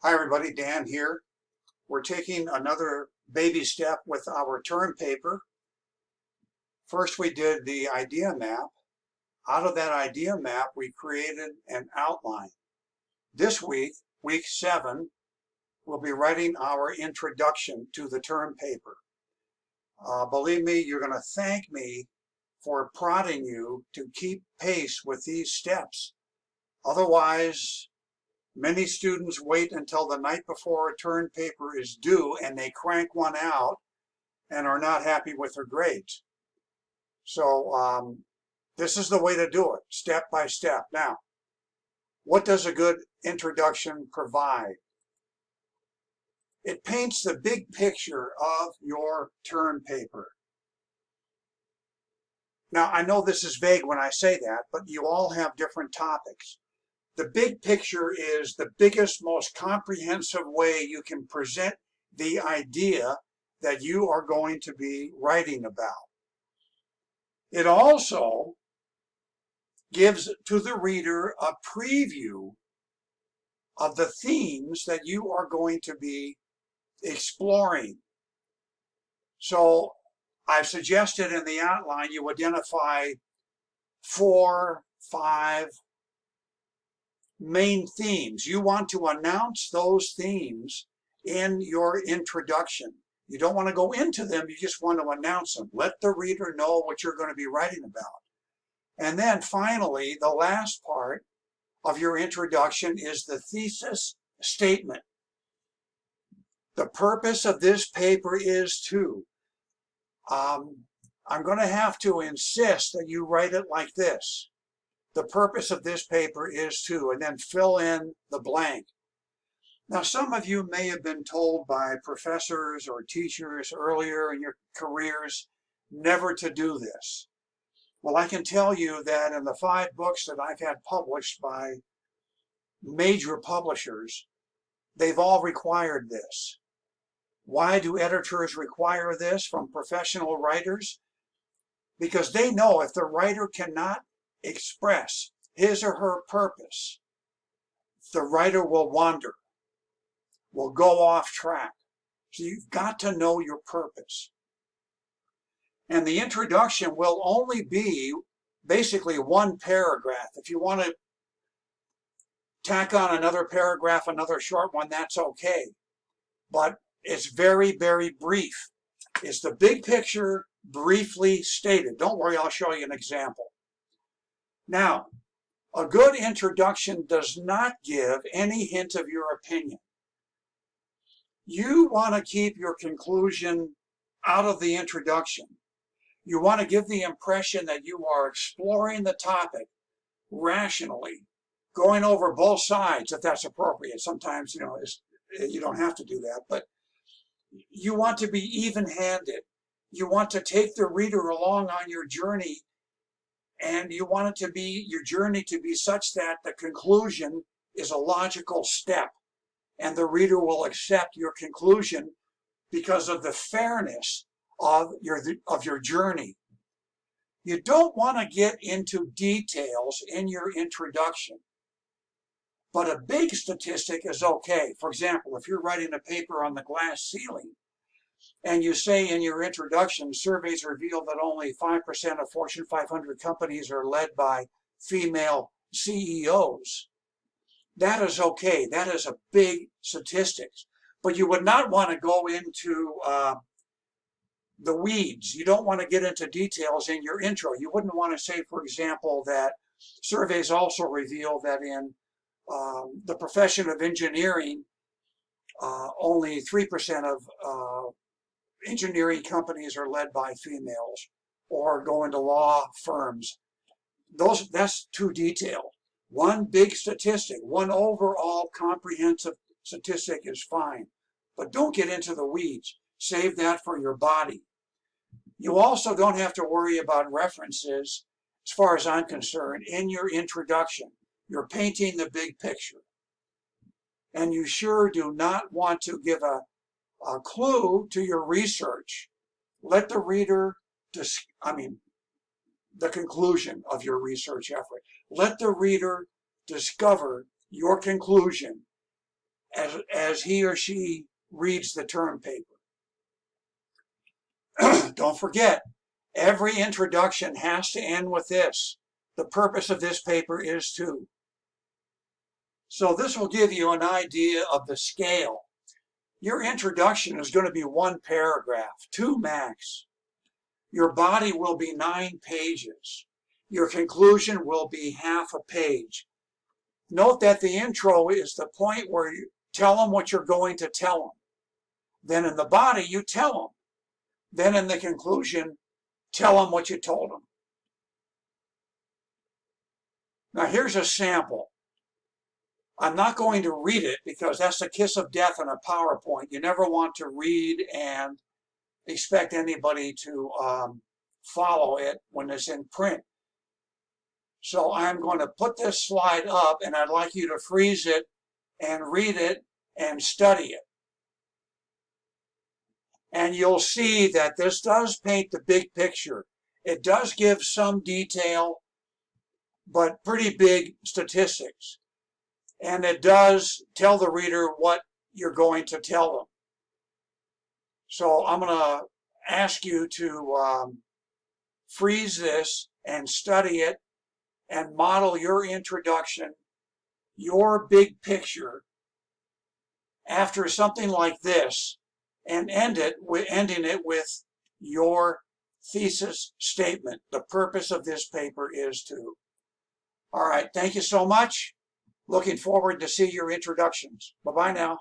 Hi everybody, Dan here. We're taking another baby step with our term paper. First we did the idea map. Out of that idea map we created an outline. This week, week 7, we'll be writing our introduction to the term paper. Believe me, you're going to thank me for prodding you to keep pace with these steps. Otherwise, many students wait until the night before a term paper is due and they crank one out and are not happy with their grades. So this is the way to do it, step by step. Now, what does a good introduction provide? It paints the big picture of your term paper. Now, I know this is vague when I say that, but you all have different topics. The big picture is the biggest, most comprehensive way you can present the idea that you are going to be writing about. It also gives to the reader a preview of the themes that you are going to be exploring. So I've suggested in the outline you identify 4, 5 main themes. You want to announce those themes in your introduction. You don't want to go into them, you just want to announce them. Let the reader know what you're going to be writing about. And then finally, the last part of your introduction is the thesis statement. The purpose of this paper is to, I'm going to have to insist that you write it like this. The purpose of this paper is to, and then fill in the blank. Now, some of you may have been told by professors or teachers earlier in your careers never to do this. Well, I can tell you that in the 5 books that I've had published by major publishers, they've all required this. Why do editors require this from professional writers? Because they know if the writer cannot express his or her purpose, the writer will wander, will go off track. So you've got to know your purpose. And the introduction will only be basically one paragraph. If you want to tack on another paragraph, another short one, that's okay. But it's very, very brief. It's the big picture briefly stated. Don't worry, I'll show you an example. Now, a good introduction does not give any hint of your opinion. You want to keep your conclusion out of the introduction. You want to give the impression that you are exploring the topic rationally, going over both sides if that's appropriate. Sometimes, you don't have to do that, but you want to be even-handed. You want to take the reader along on your journey, and you want your journey to be such that the conclusion is a logical step, and the reader will accept your conclusion because of the fairness of your journey. You don't want to get into details in your introduction, but a big statistic is okay. For example, if you're writing a paper on the glass ceiling, and you say in your introduction, surveys reveal that only 5% of Fortune 500 companies are led by female CEOs. That is okay. That is a big statistic. But you would not want to go into the weeds. You don't want to get into details in your intro. You wouldn't want to say, for example, that surveys also reveal that in the profession of engineering, only 3% of engineering companies are led by females, or go into law firms. That's too detailed. One big statistic, one overall comprehensive statistic is fine, but don't get into the weeds. Save that for your body. You also don't have to worry about references, as far as I'm concerned, in your introduction. You're painting the big picture. And you sure do not want to give a clue to your research. Let the reader, the conclusion of your research effort. Let the reader discover your conclusion as he or she reads the term paper. Don't forget, every introduction has to end with this. The purpose of this paper is to. So this will give you an idea of the scale. Your introduction is going to be 1 paragraph, 2 max. Your body will be 9 pages. Your conclusion will be half a page. Note that the intro is the point where you tell them what you're going to tell them. Then in the body, you tell them. Then in the conclusion, tell them what you told them. Now here's a sample. I'm not going to read it because that's the kiss of death in a PowerPoint. You never want to read and expect anybody to follow it when it's in print. So I'm going to put this slide up, and I'd like you to freeze it and read it and study it. And you'll see that this does paint the big picture. It does give some detail, but pretty big statistics. And it does tell the reader what you're going to tell them. So I'm going to ask you to freeze this and study it and model your introduction, your big picture, after something like this, and ending it with your thesis statement. The purpose of this paper is to. All right, thank you so much. Looking forward to see your introductions. Bye-bye now.